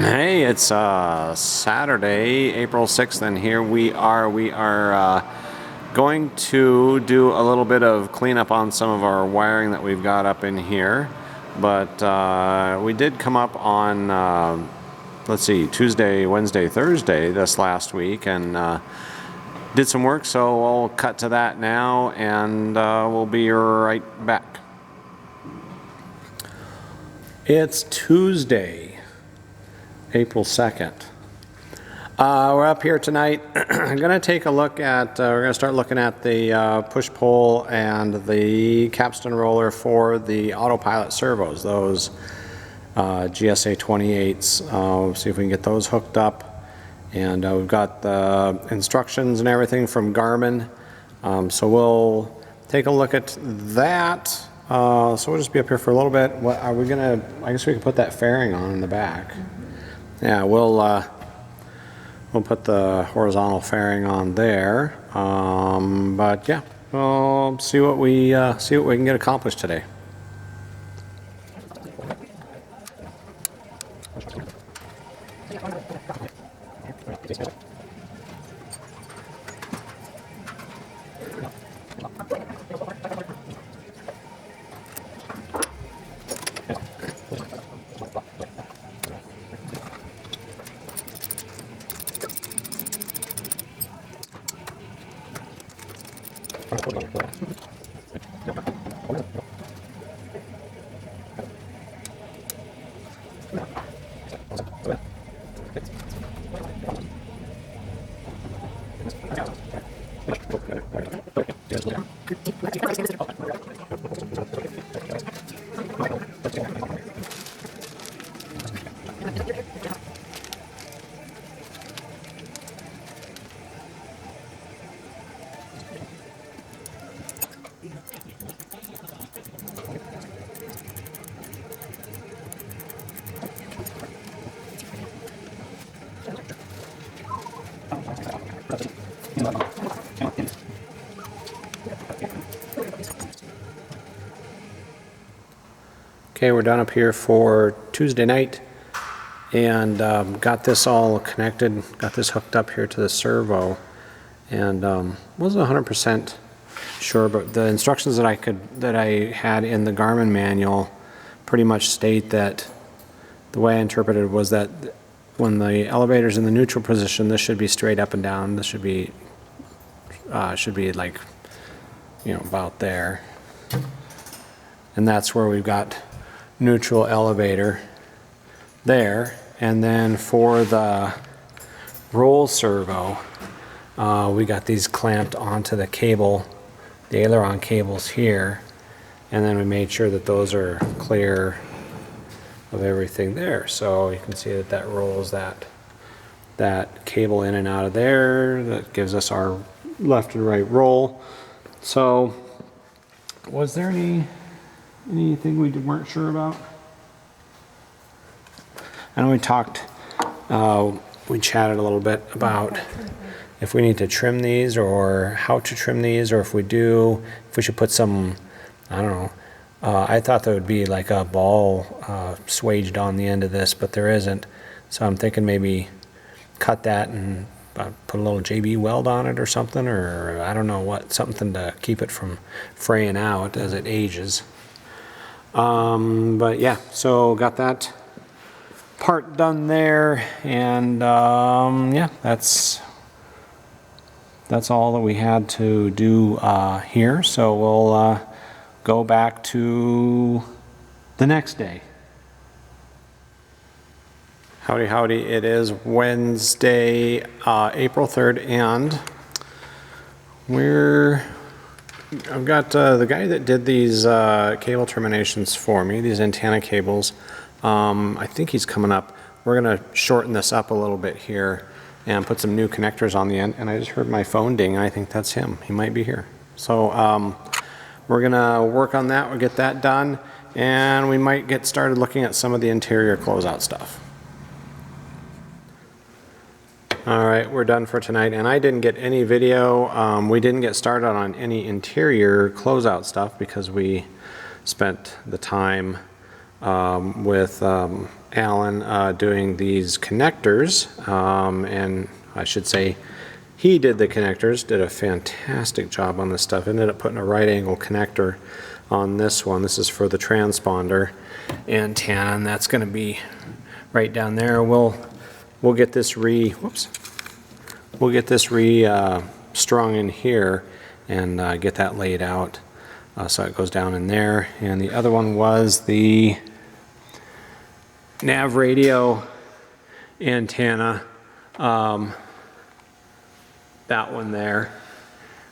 Hey, it's Saturday, April 6th, and here we are. We are going to do a little bit of cleanup on some of our wiring that we've got up in here. But we did come up on, let's see, Tuesday, Wednesday, Thursday this last week, and did some work, so we'll cut to that now, and we'll be right back. It's Tuesday, April 2nd. We're up here tonight. I'm going to take a look at, we're going to start looking at the push-pull and the capstan roller for the autopilot servos, those GSA 28s. See if we can get those hooked up. And we've got the instructions and everything from Garmin. So we'll take a look at that. So we'll just be up here for a little bit. What are we going to, I guess we can put that fairing on in the back. Yeah, we'll put the horizontal fairing on there, but yeah, we'll see what we can get accomplished today. Okay, we're done up here for Tuesday night, and got this all connected, got this hooked up here to the servo, and wasn't 100% sure, but the instructions that I had in the Garmin manual pretty much state that the way I interpreted it was that when the elevator's in the neutral position, this should be straight up and down. This should be like, you know, about there, and that's where we've got neutral elevator there. And then for the roll servo, we got these clamped onto the cable, the aileron cables here, and then we made sure that those are clear of everything there. So you can see that that rolls that cable in and out of there. That gives us our left and right roll. So was there anything we weren't sure about? I know we talked, we chatted a little bit about if we need to trim these or how to trim these, or if we do, if we should put some, I don't know. I thought there would be like a ball swaged on the end of this, but there isn't. So I'm thinking maybe cut that and put a little JB weld on it or something, or I don't know what, something to keep it from fraying out as it ages. But yeah, so got that part done there, and yeah, that's all that we had to do here. So we'll go back to the next day. Howdy, howdy. It is Wednesday, April 3rd, and I've got the guy that did these cable terminations for me, these antenna cables. I think he's coming up. We're going to shorten this up a little bit here and put some new connectors on the end. And I just heard my phone ding, and I think that's him. He might be here. So we're going to work on that. We'll get that done, and we might get started looking at some of the interior closeout stuff. All right, we're done for tonight, and I didn't get any video. We didn't get started on any interior closeout stuff because we spent the time with Alan doing these connectors, and I should say he did the connectors, did a fantastic job on this stuff. Ended up putting a right angle connector on this one. This is for the transponder antenna, and that's going to be right down there. We'll get this strung in here and get that laid out so it goes down in there. And the other one was the nav radio antenna, that one there.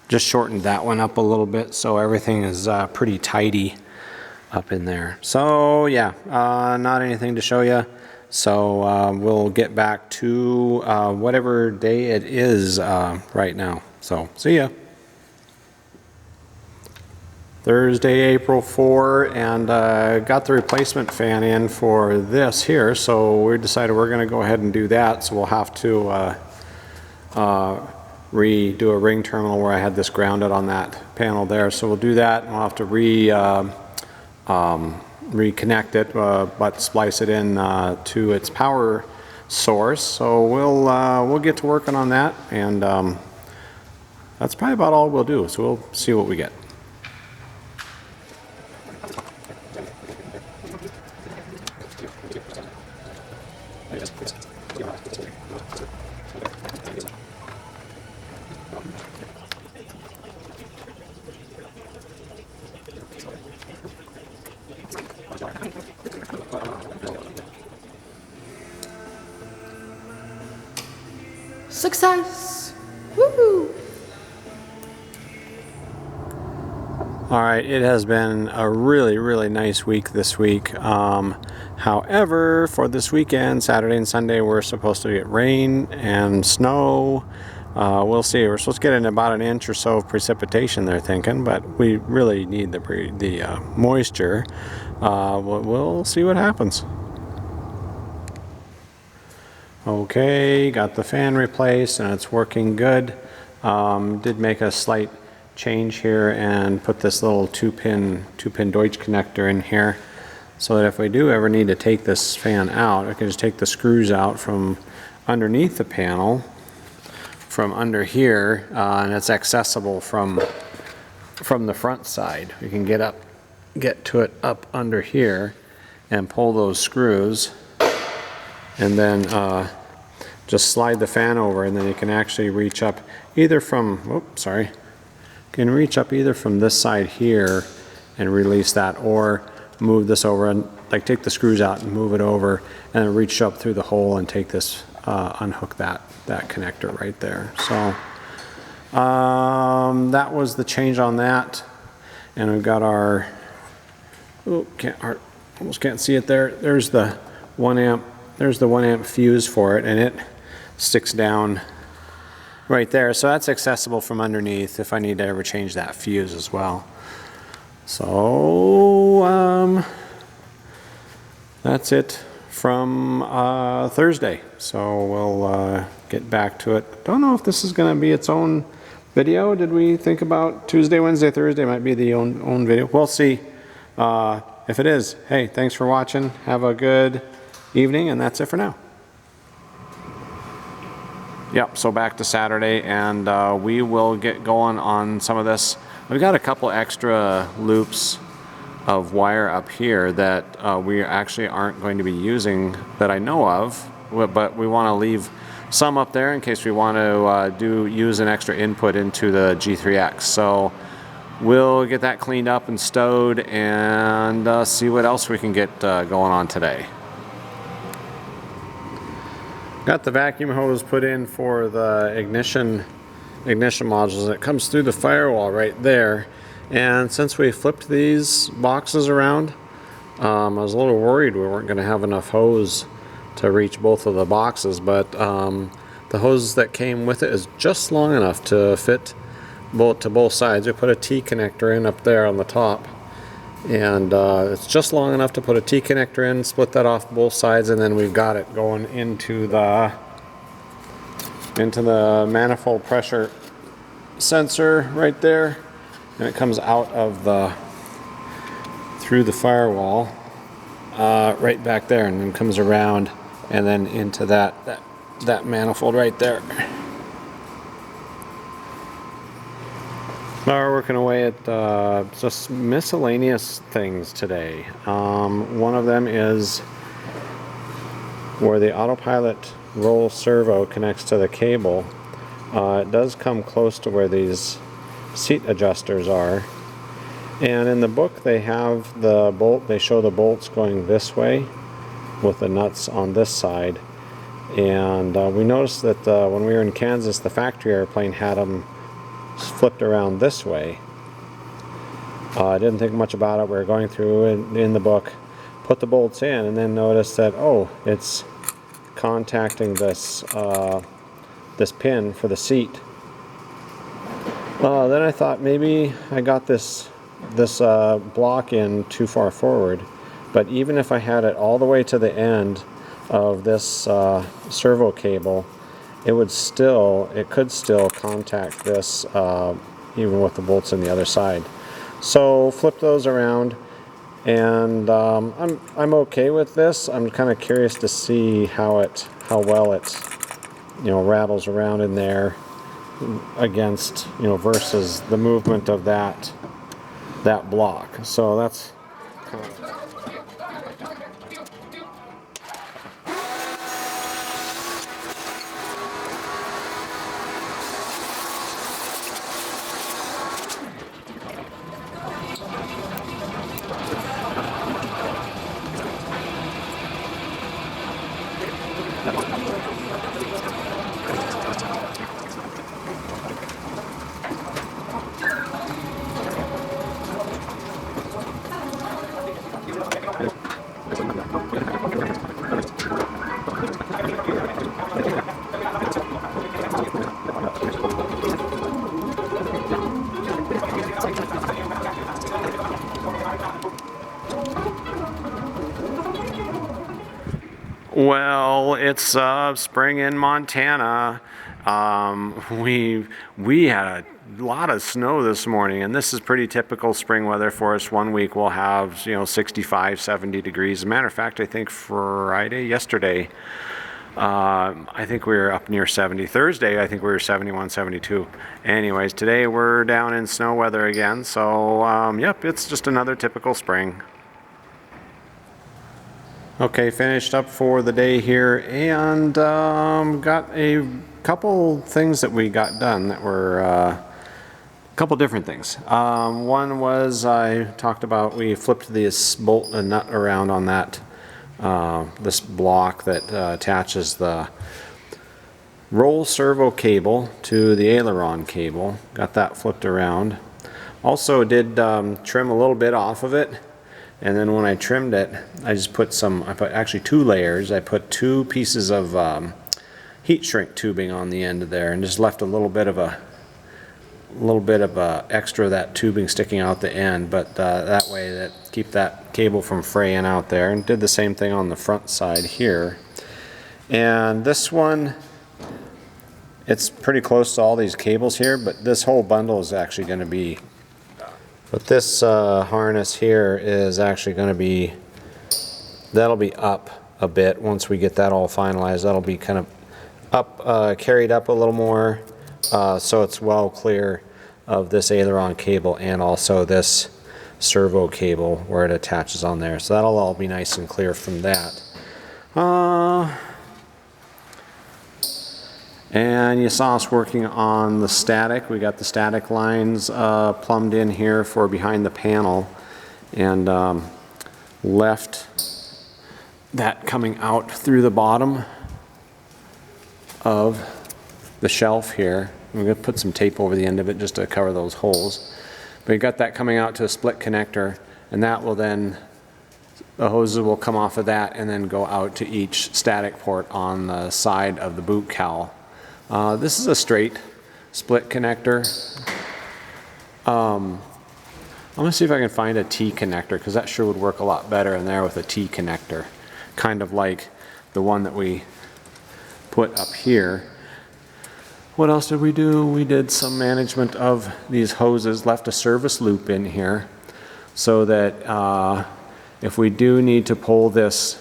Just shortened that one up a little bit so everything is pretty tidy up in there. So yeah, not anything to show you. So we'll get back to whatever day it is right now. So see ya. Thursday, April 4, and got the replacement fan in for this here. So we decided we're going to go ahead and do that. So we'll have to redo a ring terminal where I had this grounded on that panel there. So we'll do that, and we'll have to reconnect it, but splice it in to its power source. So we'll get to working on that, and that's probably about all we'll do. So we'll see what we get. Success! Woohoo! All right, it has been a really nice week this week. However, for this weekend, Saturday and Sunday, we're supposed to get rain and snow. We'll see. We're supposed to get in about an inch or so of precipitation, they're thinking, but we really need the moisture. We'll see what happens. Okay, got the fan replaced and it's working good. Did make a slight change here and put this little two-pin Deutsch connector in here, so that if we do ever need to take this fan out, I can just take the screws out from underneath the panel, from under here, and it's accessible from the front side. We can get to it up under here and pull those screws, and then just slide the fan over, and then you can actually reach up either from, can reach up either from this side here and release that, or move this over and like take the screws out and move it over, and then reach up through the hole and take this, unhook that connector right there. So that was the change on that, and we've got our, almost can't see it there. There's the 1 amp. There's the 1 amp fuse for it, and it sticks down right there. So that's accessible from underneath if I need to ever change that fuse as well. So that's it from Thursday. So we'll get back to it. Don't know if this is going to be its own video. Did we think about Tuesday, Wednesday, Thursday might be the own video? We'll see. If it is, hey, thanks for watching. Have a good evening, and that's it for now. Yep, so back to Saturday, and we will get going on some of this. We've got a couple extra loops of wire up here that we actually aren't going to be using that I know of, but we want to leave some up there in case we want to use an extra input into the G3X. So we'll get that cleaned up and stowed, and see what else we can get going on today. Got the vacuum hose put in for the ignition modules. It comes through the firewall right there, and since we flipped these boxes around, I was a little worried we weren't going to have enough hose to reach both of the boxes, but the hose that came with it is just long enough to fit to both sides. We put a T connector in up there on the top, and it's just long enough to put a T connector in, split that off both sides, and then we've got it going into the manifold pressure sensor right there, and it comes out of through the firewall right back there, and then comes around and then into that manifold right there. We're working away at just miscellaneous things today. One of them is where the autopilot roll servo connects to the cable. It does come close to where these seat adjusters are. And in the book they have the bolt, they show the bolts going this way with the nuts on this side. And we noticed that when we were in Kansas, the factory airplane had them flipped around this way. I didn't think much about it. We were going through in the book, put the bolts in, and then noticed that, oh, it's contacting this this pin for the seat. Then I thought maybe I got this block in too far forward, but even if I had it all the way to the end of this servo cable, it could still contact this even with the bolts on the other side. So flip those around, and I'm okay with this. I'm kind of curious to see how well it rattles around in there against versus the movement of that block. So that's kind of Well, it's spring in Montana. We had a lot of snow this morning, and this is pretty typical spring weather for us. One week we'll have 65, 70 degrees. As a matter of fact, I think yesterday, I think we were up near 70. Thursday, I think we were 71, 72. Anyways, today we're down in snow weather again. So, yep, it's just another typical spring. Okay, finished up for the day here, and got a couple things that we got done that were a couple different things. One was I talked about we flipped this bolt and nut around on that this block that attaches the roll servo cable to the aileron cable. Got that flipped around. Also did trim a little bit off of it. And then when I trimmed it, I put actually 2 layers. I put 2 pieces of heat shrink tubing on the end of there, and just left a little bit of extra of that tubing sticking out the end. But that way, keep that cable from fraying out there. And did the same thing on the front side here. And this one, it's pretty close to all these cables here, but this whole bundle is actually going to be. But this harness here is actually going to be, that'll be up a bit once we get that all finalized. That'll be kind of up, carried up a little more, so it's well clear of this aileron cable and also this servo cable where it attaches on there. So that'll all be nice and clear from that. And you saw us working on the static. We got the static lines plumbed in here for behind the panel, and left that coming out through the bottom of the shelf here. We're going to put some tape over the end of it just to cover those holes. But we got that coming out to a split connector, and that will then, the hoses will come off of that and then go out to each static port on the side of the boot cowl. This is a straight split connector. I'm going to see if I can find a T connector, because that sure would work a lot better in there with a T connector. Kind of like the one that we put up here. What else did we do? We did some management of these hoses, left a service loop in here so that if we do need to pull this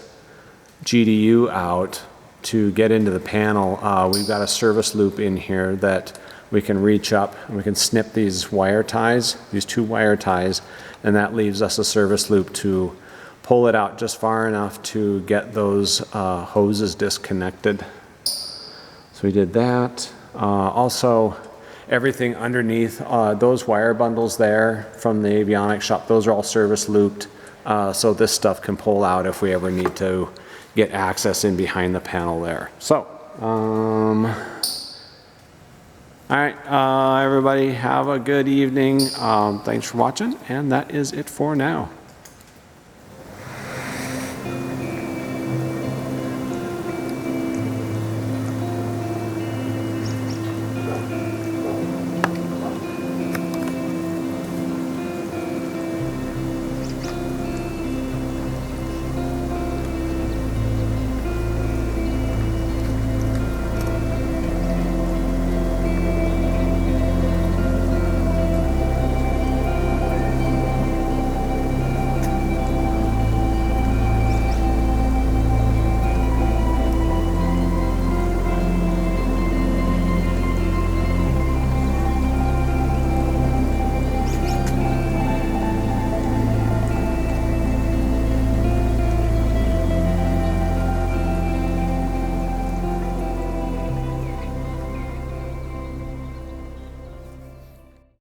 GDU out to get into the panel, we've got a service loop in here that we can reach up and we can snip these wire ties, these 2 wire ties, and that leaves us a service loop to pull it out just far enough to get those hoses disconnected. So we did that. Also, everything underneath those wire bundles there from the avionics shop, those are all service looped, so this stuff can pull out if we ever need to get access in behind the panel there. So, all right, everybody have a good evening. Thanks for watching, and that is it for now.